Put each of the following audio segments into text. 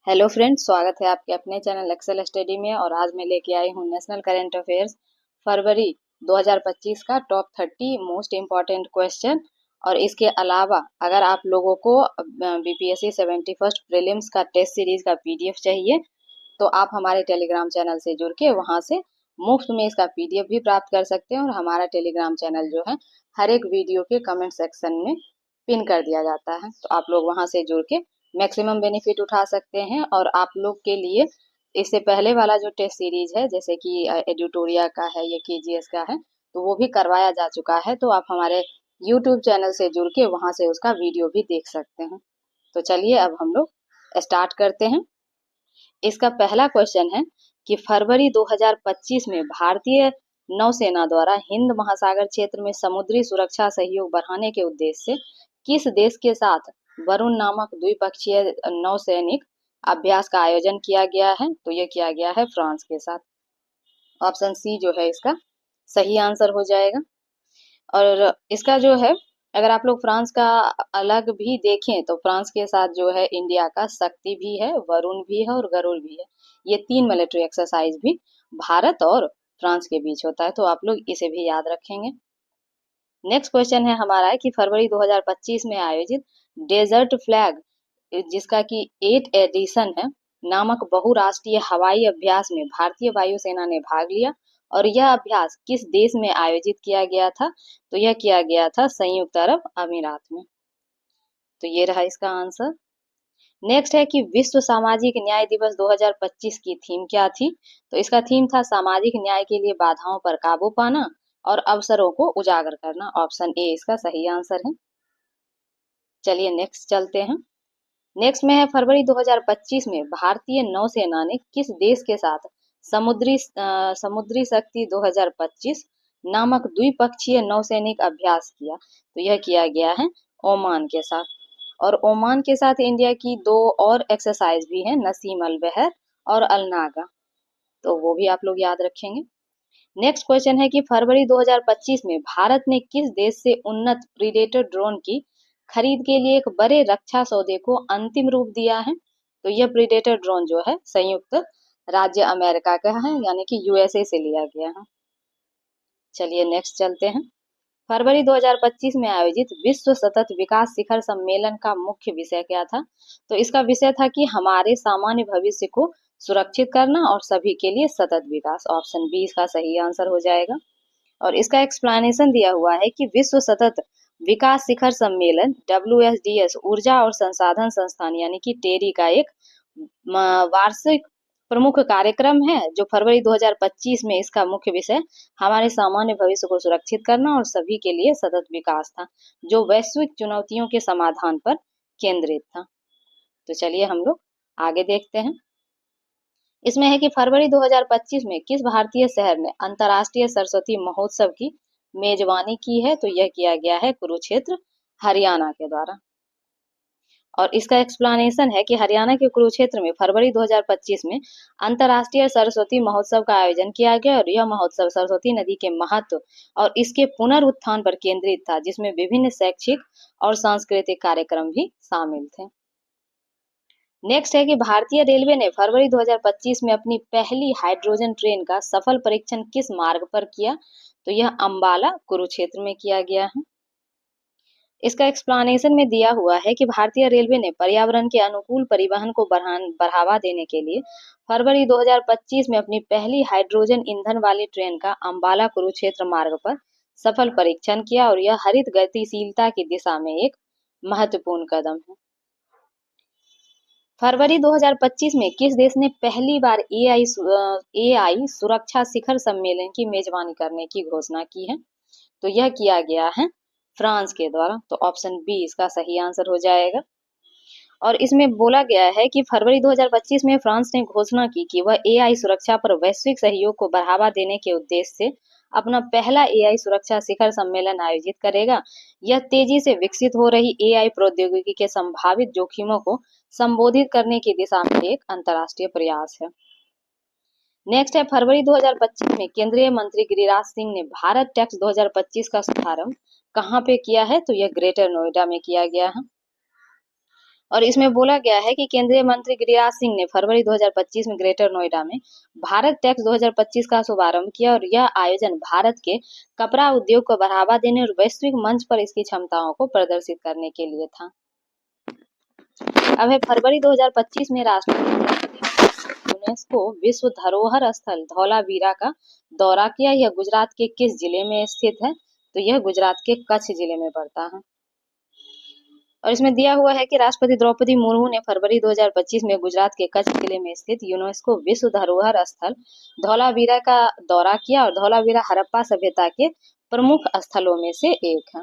Hello friends, स्वागत है आपके अपने चैनल एक्सेल स्टडी में। और आज मैं लेके आई हूँ नेशनल करंट अफेयर्स फरवरी 2025 का टॉप 30 मोस्ट इम्पॉर्टेंट क्वेश्चन। और इसके अलावा अगर आप लोगों को बीपीएससी 71st प्रीलिम्स का टेस्ट सीरीज का पीडीएफ चाहिए तो आप हमारे टेलीग्राम चैनल से जुड़ के वहाँ से मुफ्त में इसका पीडीएफ भी प्राप्त कर सकते हैं। और हमारा टेलीग्राम चैनल जो है हर एक वीडियो के कमेंट सेक्शन में पिन कर दिया जाता है, तो आप लोग वहाँ से जुड़ के मैक्सिमम बेनिफिट उठा सकते हैं। और आप लोग के लिए इससे पहले वाला जो टेस्ट सीरीज है जैसे कि एडिटोरिया का है या केजीएस का है, तो वो भी करवाया जा चुका है। तो आप हमारे यूट्यूब चैनल से जुड़ के वहाँ से उसका वीडियो भी देख सकते हैं। तो चलिए अब हम लोग स्टार्ट करते हैं। इसका पहला क्वेश्चन है कि फरवरी 2025 में भारतीय नौसेना द्वारा हिंद महासागर क्षेत्र में समुद्री सुरक्षा सहयोग बढ़ाने के उद्देश्य से किस देश के साथ वरुण नामक द्विपक्षीय नौसैनिक अभ्यास का आयोजन किया गया है? तो यह किया गया है फ्रांस के साथ। ऑप्शन सी जो है इसका सही आंसर हो जाएगा। और इसका जो है अगर आप लोग फ्रांस का अलग भी देखें तो फ्रांस के साथ जो है इंडिया का शक्ति भी है, वरुण भी है और गरुड़ भी है। ये 3 मिलिट्री एक्सरसाइज भी भारत और फ्रांस के बीच होता है, तो आप लोग इसे भी याद रखेंगे। नेक्स्ट क्वेश्चन है हमारा है कि फरवरी 2025 में आयोजित डेजर्ट फ्लैग जिसका कि 8 एडिशन है नामक बहुराष्ट्रीय हवाई अभ्यास में भारतीय वायुसेना ने भाग लिया। और यह अभ्यास किस देश में आयोजित किया गया था? तो यह किया गया था संयुक्त अरब अमीरात में। तो ये रहा इसका आंसर। नेक्स्ट है कि विश्व सामाजिक न्याय दिवस 2025 की थीम क्या थी? तो इसका थीम था सामाजिक न्याय के लिए बाधाओं पर काबू पाना और अवसरों को उजागर करना। ऑप्शन ए इसका सही आंसर है। चलिए नेक्स्ट चलते हैं। नेक्स्ट में है फरवरी 2025 में भारतीय नौसेना ने किस देश के साथ समुद्री शक्ति 2025 नामक द्विपक्षीय नौसैनिक अभ्यास किया? तो यह किया गया है ओमान के साथ। और ओमान के साथ इंडिया की 2 और एक्सरसाइज भी हैं, नसीम अल बहर और अल नागा, तो वो भी आप लोग याद रखेंगे। नेक्स्ट क्वेश्चन है कि फरवरी 2025 में भारत ने किस देश से उन्नत प्रीडेटर ड्रोन की खरीद के लिए एक बड़े रक्षा सौदे को अंतिम रूप दिया है? तो यह प्रीडेटर ड्रोन जो है संयुक्त राज्य अमेरिका का है, यानी कि यूएसए से लिया गया है। चलिए नेक्स्ट चलते हैं। फरवरी 2025 में आयोजित विश्व सतत विकास शिखर सम्मेलन का मुख्य विषय क्या था? तो इसका विषय था कि हमारे सामान्य भविष्य को सुरक्षित करना और सभी के लिए सतत विकास। ऑप्शन बी इसका सही आंसर हो जाएगा। और इसका एक्सप्लेनेशन दिया हुआ है कि विश्व सतत विकास शिखर सम्मेलन WSDS ऊर्जा और संसाधन संस्थान यानी कि टेरी का एक वार्षिक प्रमुख कार्यक्रम है जो फरवरी 2025 में इसका मुख्य विषय हमारे सामान्य भविष्य को सुरक्षित करना और सभी के लिए सतत विकास था, जो वैश्विक चुनौतियों के समाधान पर केंद्रित था। तो चलिए हम लोग आगे देखते हैं। इसमें है कि फरवरी 2025 में किस भारतीय शहर ने अंतर्राष्ट्रीय सरस्वती महोत्सव की मेजबानी की है? तो यह किया गया है कुरुक्षेत्र, हरियाणा के द्वारा। और इसका एक्सप्लेनेशन है कि हरियाणा के कुरुक्षेत्र में फरवरी 2025 में अंतर्राष्ट्रीय सरस्वती महोत्सव का आयोजन किया गया। और यह महोत्सव सरस्वती नदी के महत्व और इसके पुनरुत्थान पर केंद्रित था, जिसमें विभिन्न शैक्षिक और सांस्कृतिक कार्यक्रम भी शामिल थे। नेक्स्ट है कि भारतीय रेलवे ने फरवरी 2025 में अपनी पहली हाइड्रोजन ट्रेन का सफल परीक्षण किस मार्ग पर किया? तो यह अंबाला कुरुक्षेत्र में किया गया है। इसका एक्सप्लेनेशन में दिया हुआ है कि भारतीय रेलवे ने पर्यावरण के अनुकूल परिवहन को बढ़ावा देने के लिए फरवरी 2025 में अपनी पहली हाइड्रोजन ईंधन वाली ट्रेन का अंबाला कुरुक्षेत्र मार्ग पर सफल परीक्षण किया। और यह हरित गतिशीलता की दिशा में एक महत्वपूर्ण कदम है। फरवरी 2025 में किस देश ने पहली बार AI सुरक्षा शिखर सम्मेलन की मेजबानी करने की घोषणा की है? तो यह किया गया है फ्रांस के द्वारा। तो ऑप्शन बी इसका सही आंसर हो जाएगा। और इसमें बोला गया है कि फरवरी 2025 में फ्रांस ने घोषणा की कि वह AI सुरक्षा पर वैश्विक सहयोग को बढ़ावा देने के उद्देश्य से अपना पहला AI सुरक्षा शिखर सम्मेलन आयोजित करेगा। यह तेजी से विकसित हो रही AI प्रौद्योगिकी के संभावित जोखिमों को संबोधित करने की दिशा में एक अंतर्राष्ट्रीय प्रयास है। नेक्स्ट है फरवरी 2025 में केंद्रीय मंत्री गिरिराज सिंह ने भारत टैक्स 2025 का शुभारंभ कहाँ पे किया है? तो यह ग्रेटर नोएडा में किया गया है। और इसमें बोला गया है कि केंद्रीय मंत्री गिरिराज सिंह ने फरवरी 2025 में ग्रेटर नोएडा में भारत टेक्स 2025 का शुभारंभ किया और यह आयोजन भारत के कपड़ा उद्योग को बढ़ावा देने और वैश्विक मंच पर इसकी क्षमताओं को प्रदर्शित करने के लिए था। अब है फरवरी 2025 में राष्ट्रपति यूनेस्को विश्व धरोहर स्थल धौलावीरा का दौरा किया। यह गुजरात के किस जिले में स्थित है? तो यह गुजरात के कच्छ जिले में पड़ता है। और इसमें दिया हुआ है कि राष्ट्रपति द्रौपदी मुर्मू ने फरवरी 2025 में गुजरात के कच्छ जिले में स्थित यूनेस्को विश्व धरोहर स्थल धौलावीरा का दौरा किया और धौलावीरा हड़प्पा सभ्यता के प्रमुख स्थलों में से एक है।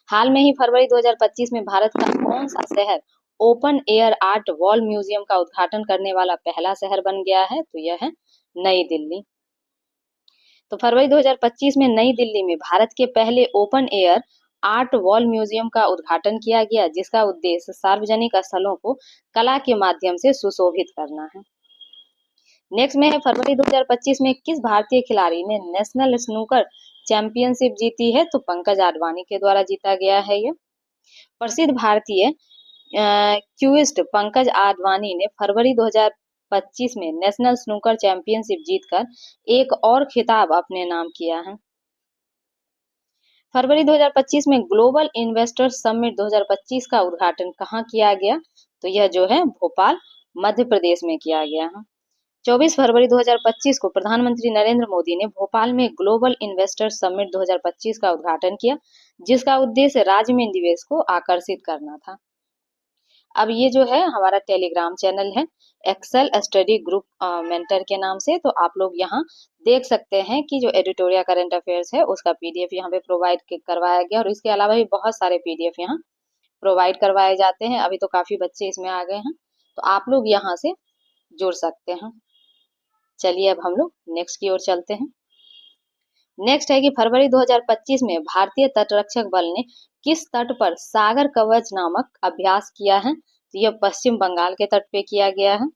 हाल में ही फरवरी 2025 में भारत का कौन सा शहर open air art wall museum का उद्घाटन करने वाला पहला शहर बन गया है? तो यह है नई दिल्ली। तो फरवरी 2025 में नई दिल्ली में भारत के पहले open air art wall museum का उद्घाटन किया गया, जिसका उद्देश्य सार्वजनिक स्थलों को कला के माध्यम से सुशोभित करना है। नेक्स्ट में है फरवरी 2025 में किस भारतीय खिलाड़ी ने नेशनल स्नूकर चैंपियनशिप जीती है? तो पंकज आडवाणी के द्वारा जीता गया है। ये प्रसिद्ध भारतीय क्यूइस्ट पंकज आडवाणी ने फरवरी 2025 में नेशनल स्नूकर चैंपियनशिप जीतकर एक और खिताब अपने नाम किया है। फरवरी 2025 में ग्लोबल इन्वेस्टर्स समिट 2025 का उद्घाटन कहाँ किया गया? तो यह जो है भोपाल मध्य प्रदेश में किया गया है। 24 फरवरी 2025 को प्रधानमंत्री नरेंद्र मोदी ने भोपाल में ग्लोबल इन्वेस्टर्स समिट 2025 का उद्घाटन किया, जिसका उद्देश्य राज्य में निवेश को आकर्षित करना था। अब ये जो है हमारा टेलीग्राम चैनल है एक्सेल स्टडी ग्रुप मेंटर के नाम से, तो आप लोग यहाँ देख सकते हैं कि जो एडिटोरियल करंट अफेयर्स है उसका पीडीएफ यहाँ पे प्रोवाइड करवाया गया और इसके अलावा भी बहुत सारे पीडीएफ यहाँ प्रोवाइड करवाए जाते हैं। अभी तो काफी बच्चे इसमें आ गए हैं, तो आप लोग यहाँ से जुड़ सकते हैं। चलिए अब हम लोग नेक्स्ट की ओर चलते हैं। नेक्स्ट है कि फरवरी 2025 में भारतीय तटरक्षक बल ने किस तट पर सागर कवच नामक अभ्यास किया है? तो यह पश्चिम बंगाल के तट पे किया गया है।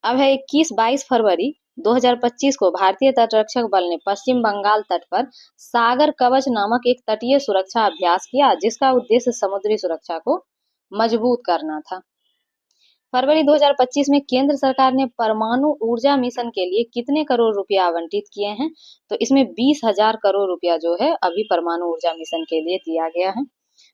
अब है 21-22 फरवरी 2025 को भारतीय तटरक्षक बल ने पश्चिम बंगाल तट पर सागर कवच नामक एक तटीय सुरक्षा अभ्यास किया, जिसका उद्देश्य समुद्री सुरक्षा को मजबूत करना था। फरवरी 2025 में केंद्र सरकार ने परमाणु ऊर्जा मिशन के लिए कितने करोड़ रुपया आवंटित किए हैं? तो इसमें 20,000 करोड़ रुपया जो है अभी परमाणु ऊर्जा मिशन के लिए दिया गया है।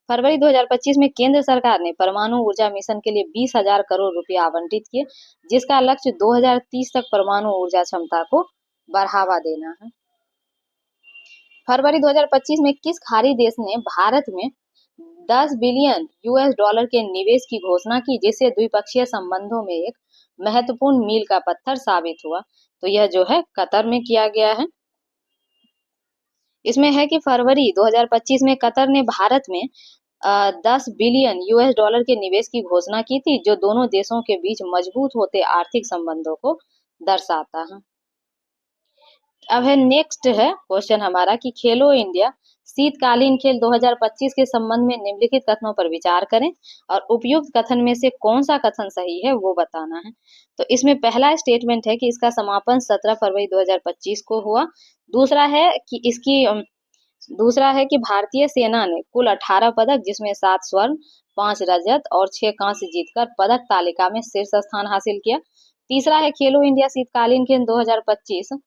फरवरी 2025 में केंद्र सरकार ने परमाणु ऊर्जा मिशन के लिए 20,000 करोड़ रुपया आवंटित किए, जिसका लक्ष्य 2030 तक परमाणु ऊर्जा क्षमता को बढ़ावा देना है। फरवरी 2025 में किस खाड़ी देश ने भारत में 10 बिलियन यूएस डॉलर के निवेश की घोषणा की, जिससे द्विपक्षीय संबंधों में एक महत्वपूर्ण मील का पत्थर साबित हुआ? तो यह जो है कतर में किया गया है। इसमें है कि फरवरी 2025 में कतर ने भारत में 10 बिलियन यूएस डॉलर के निवेश की घोषणा की थी, जो दोनों देशों के बीच मजबूत होते आर्थिक संबंधों को दर्शाता है। अब है नेक्स्ट है क्वेश्चन हमारा कि खेलो इंडिया शीतकालीन खेल 2025 के संबंध में निम्नलिखित कथनों पर विचार करें और उपयुक्त कथन में से कौन सा कथन सही है वो बताना है। तो इसमें पहला स्टेटमेंट है कि इसका समापन 17 फरवरी 2025 को हुआ। दूसरा है कि भारतीय सेना ने कुल 18 पदक, जिसमें 7 स्वर्ण, 5 रजत और 6 कांस्य जीतकर पदक तालिका में शीर्ष स्थान हासिल किया। तीसरा है खेलो इंडिया शीतकालीन खेल 2025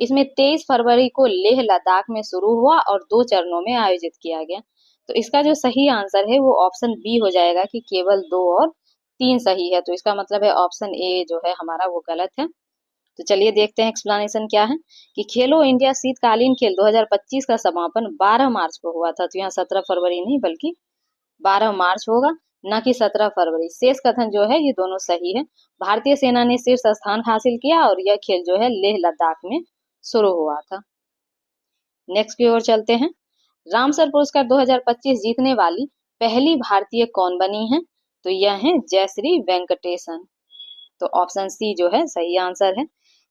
इसमें 23 फरवरी को लेह लद्दाख में शुरू हुआ और 2 चरणों में आयोजित किया गया। तो इसका जो सही आंसर है वो ऑप्शन बी हो जाएगा कि केवल 2 और 3 सही है। तो इसका मतलब है ऑप्शन ए जो है हमारा वो गलत है। तो चलिए देखते हैं एक्सप्लेनेशन क्या है कि खेलो इंडिया शीतकालीन खेल 2025 का समापन 12 मार्च को हुआ था। तो यहाँ 17 फरवरी नहीं बल्कि 12 मार्च होगा, न कि 17 फरवरी। शेष कथन जो है ये दोनों सही है। भारतीय सेना ने शीर्ष स्थान हासिल किया और यह खेल जो है लेह लद्दाख में शुरू हुआ था। नेक्स्ट की ओर चलते हैं। रामसर पुरस्कार 2025 जीतने वाली पहली भारतीय कौन बनी है? तो यह है जयश्री वेंकटेशन। तो ऑप्शन सी जो है सही आंसर है।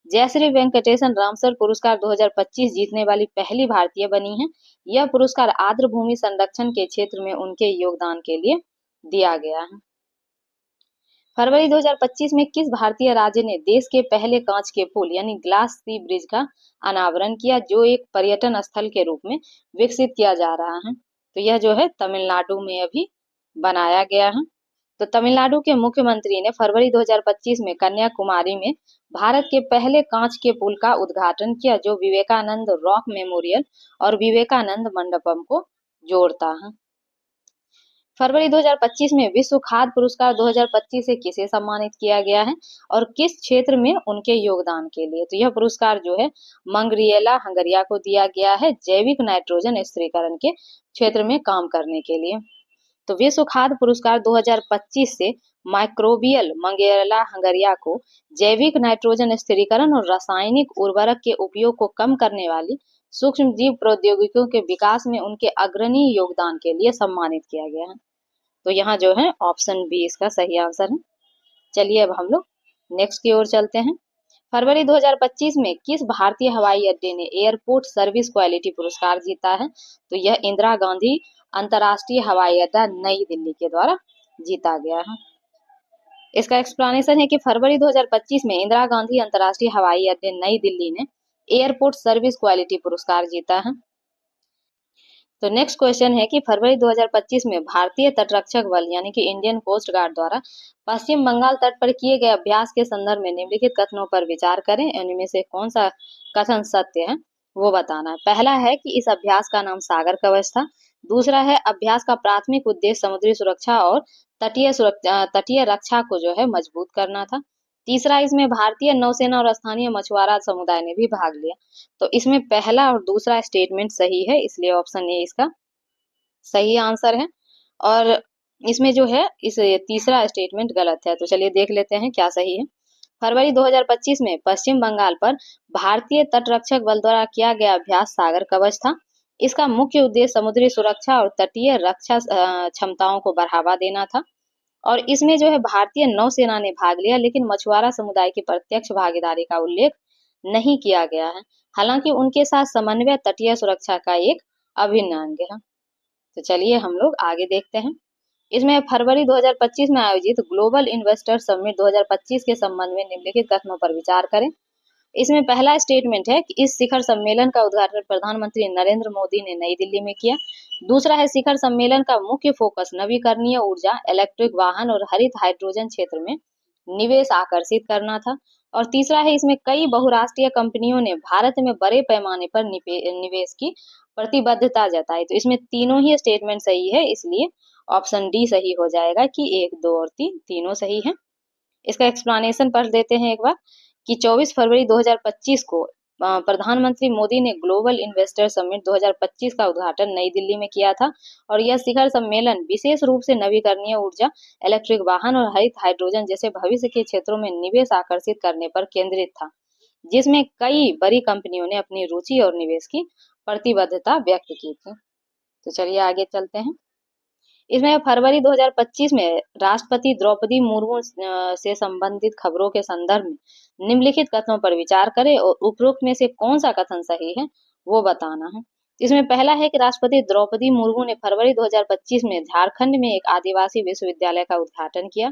जयश्री वेंकटेशन रामसर पुरस्कार 2025 जीतने वाली पहली भारतीय बनी है। यह पुरस्कार आर्द्र भूमि संरक्षण के क्षेत्र में उनके योगदान के लिए दिया गया है। फरवरी 2025 में किस भारतीय राज्य ने देश के पहले कांच के पुल यानी ग्लास सी ब्रिज का अनावरण किया, जो एक पर्यटन स्थल के रूप में विकसित किया जा रहा है? तो यह जो है तमिलनाडु में अभी बनाया गया है। तो तमिलनाडु के मुख्यमंत्री ने फरवरी 2025 में कन्याकुमारी में भारत के पहले कांच के पुल का उद्घाटन किया, जो विवेकानंद रॉक मेमोरियल और विवेकानंद मंडपम को जोड़ता है। फरवरी 2025 में विश्व खाद्य पुरस्कार 2025 से किसे सम्मानित किया गया है और किस क्षेत्र में उनके योगदान के लिए? तो यह पुरस्कार जो है मंगरिएला हंगरिया को दिया गया है, जैविक नाइट्रोजन स्थिरीकरण के क्षेत्र में काम करने के लिए। तो विश्व खाद्य पुरस्कार 2025 से माइक्रोबियल मंगेरिएला हंगरिया को जैविक नाइट्रोजन स्थिरीकरण और रासायनिक उर्वरक के उपयोग को कम करने वाली सूक्ष्म जीव प्रौद्योगिकियों के विकास में उनके अग्रणी योगदान के लिए सम्मानित किया गया है। तो यहाँ जो है ऑप्शन बी इसका सही आंसर है। चलिए अब हम लोग नेक्स्ट की ओर चलते हैं। फरवरी 2025 में किस भारतीय हवाई अड्डे ने एयरपोर्ट सर्विस क्वालिटी पुरस्कार जीता है? तो यह इंदिरा गांधी अंतर्राष्ट्रीय हवाई अड्डा नई दिल्ली के द्वारा जीता गया है। इसका एक्सप्लेनेशन है कि फरवरी 2025 में इंदिरा गांधी अंतर्राष्ट्रीय हवाई अड्डे नई दिल्ली ने एयरपोर्ट सर्विस क्वालिटी पुरस्कार जीता है। तो नेक्स्ट क्वेश्चन है कि फरवरी 2025 में भारतीय तटरक्षक बल यानी कि इंडियन कोस्ट गार्ड द्वारा पश्चिम बंगाल तट पर किए गए अभ्यास के संदर्भ में निम्नलिखित कथनों पर विचार करें। इनमें से कौन सा कथन सत्य है वो बताना है। पहला है कि इस अभ्यास का नाम सागर कवच था। दूसरा है अभ्यास का प्राथमिक उद्देश्य समुद्री सुरक्षा और तटीय रक्षा को जो है मजबूत करना था। तीसरा, इसमें भारतीय नौसेना और स्थानीय मछुआरा समुदाय ने भी भाग लिया। तो इसमें पहला और दूसरा स्टेटमेंट सही है, इसलिए ऑप्शन ए इसका सही आंसर है। और इसमें जो है इस तीसरा स्टेटमेंट गलत है। तो चलिए देख लेते हैं क्या सही है। फरवरी 2025 में पश्चिम बंगाल पर भारतीय तटरक्षक बल द्वारा किया गया अभ्यास सागर कवच था। इसका मुख्य उद्देश्य समुद्री सुरक्षा और तटीय रक्षा क्षमताओं को बढ़ावा देना था। और इसमें जो है भारतीय नौसेना ने भाग लिया, लेकिन मछुआरा समुदाय की प्रत्यक्ष भागीदारी का उल्लेख नहीं किया गया है। हालांकि उनके साथ समन्वय तटीय सुरक्षा का एक अभिन्न अंग है। तो चलिए हम लोग आगे देखते हैं। इसमें फरवरी 2025 में आयोजित ग्लोबल इन्वेस्टर समिट 2025 के संबंध में निम्नलिखित कथनों पर विचार करें। इसमें पहला स्टेटमेंट है कि इस शिखर सम्मेलन का उद्घाटन प्रधानमंत्री नरेंद्र मोदी ने नई दिल्ली में किया। दूसरा है शिखर सम्मेलन का मुख्य फोकस नवीकरणीय ऊर्जा, इलेक्ट्रिक वाहन और हरित हाइड्रोजन क्षेत्र में निवेश आकर्षित करना था। और तीसरा है इसमें कई बहुराष्ट्रीय कंपनियों ने भारत में बड़े पैमाने पर निवेश की प्रतिबद्धता जताई। तो इसमें तीनों ही स्टेटमेंट सही है, इसलिए ऑप्शन डी सही हो जाएगा कि 1, 2 और 3 तीनों सही है। इसका एक्सप्लेनेशन पढ़ देते हैं एक बार कि 24 फरवरी 2025 को प्रधानमंत्री मोदी ने ग्लोबल इन्वेस्टर समिट 2025 का उद्घाटन नई दिल्ली में किया था। और यह शिखर सम्मेलन विशेष रूप से नवीकरणीय ऊर्जा, इलेक्ट्रिक वाहन और हरित हाइड्रोजन जैसे भविष्य के क्षेत्रों में निवेश आकर्षित करने पर केंद्रित था, जिसमें कई बड़ी कंपनियों ने अपनी रुचि और निवेश की प्रतिबद्धता व्यक्त की थी। तो चलिए आगे चलते हैं। इसमें फरवरी 2025 में राष्ट्रपति द्रौपदी मुर्मू से संबंधित खबरों के संदर्भ में निम्नलिखित कथनों पर विचार करें और उपरोक्त में से कौन सा कथन सही है वो बताना है। इसमें पहला है कि राष्ट्रपति द्रौपदी मुर्मू ने फरवरी 2025 में झारखंड में एक आदिवासी विश्वविद्यालय का उद्घाटन किया।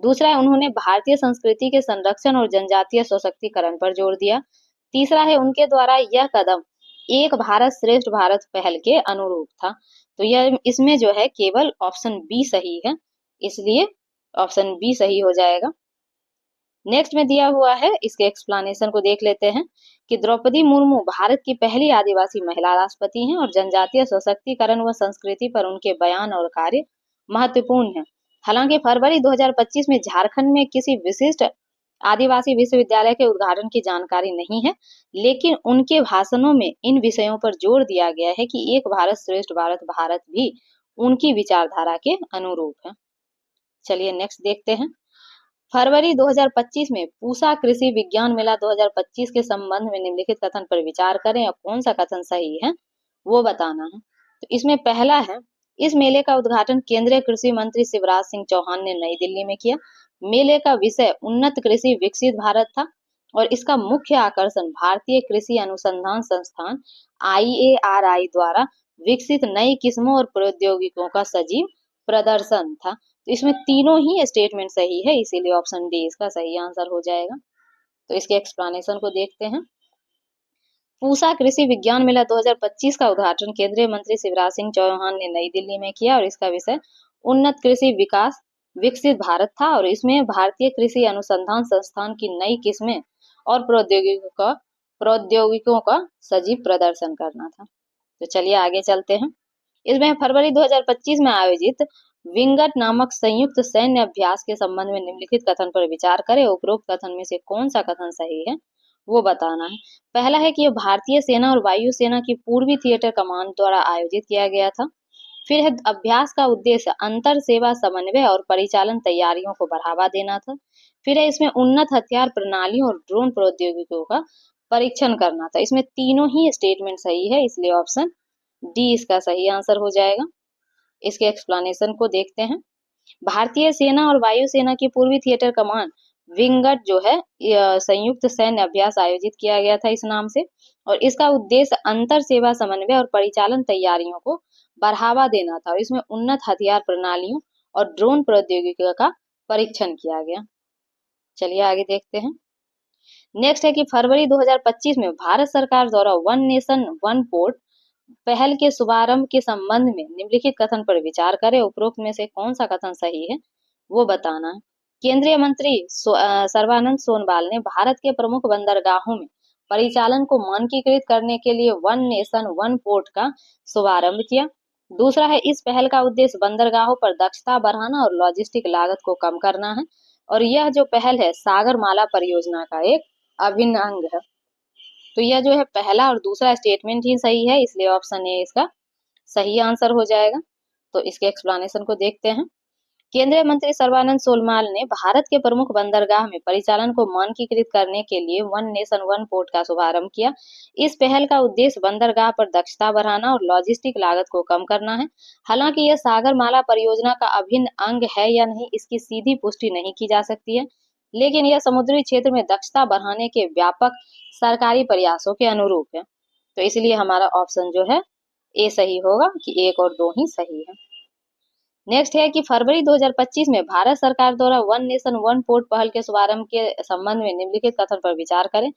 दूसरा है उन्होंने भारतीय संस्कृति के संरक्षण और जनजातीय सशक्तिकरण पर जोर दिया। तीसरा है उनके द्वारा यह कदम एक भारत श्रेष्ठ भारत पहल के अनुरूप था। तो यह इसमें जो है केवल ऑप्शन बी सही है, इसलिए ऑप्शन बी सही हो जाएगा। नेक्स्ट में दिया हुआ है, इसके एक्सप्लेनेशन को देख लेते हैं कि द्रौपदी मुर्मू भारत की पहली आदिवासी महिला राष्ट्रपति हैं और जनजातीय सशक्तिकरण व संस्कृति पर उनके बयान और कार्य महत्वपूर्ण है। हालांकि फरवरी 2025 में झारखंड में किसी विशिष्ट आदिवासी विश्वविद्यालय के उद्घाटन की जानकारी नहीं है, लेकिन उनके भाषणों में इन विषयों पर जोर दिया गया है कि एक भारत श्रेष्ठ भारत भारत भी उनकी विचारधारा के अनुरूप है। चलिए नेक्स्ट देखते हैं। फरवरी 2025 में पूसा कृषि विज्ञान मेला 2025 के संबंध में निम्नलिखित कथन पर विचार करें और कौन सा कथन सही है वो बताना है। तो इसमें पहला है, इस मेले का उद्घाटन केंद्रीय कृषि मंत्री शिवराज सिंह चौहान ने नई दिल्ली में किया। मेले का विषय उन्नत कृषि विकसित भारत था और इसका मुख्य आकर्षण भारतीय कृषि अनुसंधान संस्थान IARI द्वारा विकसित नई किस्मों और प्रौद्योगिकियों का सजीव प्रदर्शन था। तो इसमें तीनों ही स्टेटमेंट सही है, इसीलिए ऑप्शन डी इसका सही आंसर हो जाएगा। तो इसके एक्सप्लेनेशन को देखते हैं। पूसा कृषि विज्ञान मेला 2025 का उद्घाटन केंद्रीय मंत्री शिवराज सिंह चौहान ने नई दिल्ली में किया और इसका विषय उन्नत कृषि विकास विकसित भारत था और इसमें भारतीय कृषि अनुसंधान संस्थान की नई किस्में और प्रौद्योगिकों का सजीव प्रदर्शन करना था। तो चलिए आगे चलते हैं। इसमें फरवरी 2025 में आयोजित विंगट नामक संयुक्त सैन्य अभ्यास के संबंध में निम्नलिखित कथन पर विचार करें। उपरोक्त कथन में से कौन सा कथन सही है वो बताना है। पहला है कि यह भारतीय सेना और वायु सेना की पूर्वी थिएटर कमान द्वारा आयोजित किया गया था। फिर है अभ्यास का उद्देश्य अंतर सेवा समन्वय और परिचालन तैयारियों को बढ़ावा देना था। फिर है इसमें उन्नत हथियार प्रणालियों और ड्रोन प्रौद्योगिकियों का परीक्षण करना था। इसमें तीनों ही स्टेटमेंट सही है, इसलिए ऑप्शन डी इसका सही आंसर हो जाएगा। इसके एक्सप्लेनेशन को देखते हैं। भारतीय सेना और वायु सेना की पूर्वी थिएटर कमान विंगट जो है संयुक्त सैन्य अभ्यास आयोजित किया गया था इस नाम से, और इसका उद्देश्य अंतर सेवा समन्वय और परिचालन तैयारियों को बढ़ावा देना था और इसमें उन्नत हथियार प्रणालियों और ड्रोन प्रौद्योगिकी का परीक्षण किया गया। चलिए आगे देखते हैं। नेक्स्ट है कि फरवरी 2025 में भारत सरकार द्वारा वन नेशन वन पोर्ट पहल के शुभारंभ के संबंध में निम्नलिखित कथन पर विचार करें। उपरोक्त में से कौन सा कथन सही है वो बताना है। केंद्रीय मंत्री सर्बानंद सोनोवाल ने भारत के प्रमुख बंदरगाहों में परिचालन को मानकीकृत करने के लिए वन नेशन वन पोर्ट का शुभारंभ किया। दूसरा है इस पहल का उद्देश्य बंदरगाहों पर दक्षता बढ़ाना और लॉजिस्टिक लागत को कम करना है और यह जो पहल है सागरमाला परियोजना का एक अभिन्न अंग है। तो यह जो है पहला और दूसरा स्टेटमेंट ही सही है, इसलिए ऑप्शन ए इसका सही आंसर हो जाएगा। तो इसके एक्सप्लेनेशन को देखते हैं। केंद्रीय मंत्री सर्बानंद सोनोवाल ने भारत के प्रमुख बंदरगाह में परिचालन को मानकीकृत करने के लिए वन नेशन वन पोर्ट का शुभारंभ किया। इस पहल का उद्देश्य बंदरगाह पर दक्षता बढ़ाना और लॉजिस्टिक लागत को कम करना है। हालांकि यह सागरमाला परियोजना का अभिन्न अंग है या नहीं इसकी सीधी पुष्टि नहीं की जा सकती है, लेकिन यह समुद्री क्षेत्र में दक्षता बढ़ाने के व्यापक सरकारी प्रयासों के अनुरूप है। तो इसलिए हमारा ऑप्शन जो है ए सही होगा कि 1 और 2 ही सही है। नेक्स्ट है कि फरवरी 2025 में भारत सरकार द्वारा वन नेशन वन पोर्ट पहल के शुभारंभ के संबंध में निम्नलिखित कथन पर विचार करें।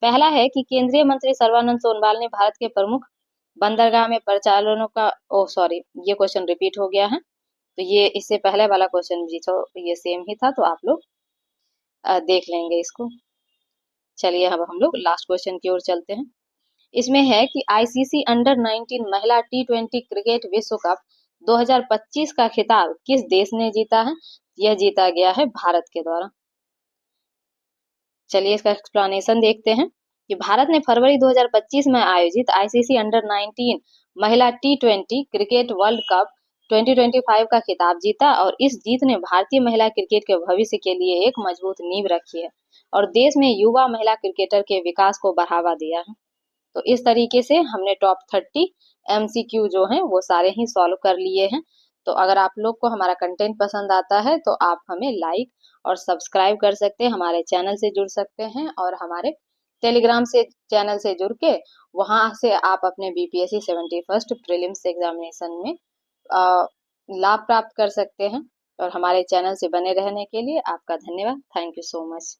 पहला है कि केंद्रीय मंत्री सर्बानंद सोनोवाल ने भारत के प्रमुख बंदरगाह में परिचालनों का ये क्वेश्चन रिपीट हो गया है, तो ये इससे पहले वाला क्वेश्चन भी तो ये सेम ही था, तो आप लोग देख लेंगे इसको। चलिए अब हम लोग लास्ट क्वेश्चन की ओर चलते हैं। इसमें है कि आईसीसी अंडर 19 महिला T20 क्रिकेट विश्व कप 2025 का खिताब किस देश ने जीता है? यह जीता गया है भारत के द्वारा। चलिए इसका एक्सप्लेनेशन देखते हैं कि भारत ने फरवरी 2025 में आयोजित आईसीसी अंडर 19 महिला T20 क्रिकेट वर्ल्ड कप 2025 का खिताब जीता और इस जीत ने भारतीय महिला क्रिकेट के भविष्य के लिए एक मजबूत नींव रखी है और देश में युवा महिला क्रिकेटर के विकास को बढ़ावा दिया है। तो इस तरीके से हमने टॉप 30 MCQ जो हैं वो सारे ही सॉल्व कर लिए हैं। तो अगर आप लोग को हमारा कंटेंट पसंद आता है तो आप हमें लाइक और सब्सक्राइब कर सकते हैं, हमारे चैनल से जुड़ सकते हैं और हमारे टेलीग्राम से चैनल से जुड़ के वहां से आप अपने BPSC 71st प्रीलिम्स एग्जामिनेशन में लाभ प्राप्त कर सकते हैं। और हमारे चैनल से बने रहने के लिए आपका धन्यवाद। Thank you so much.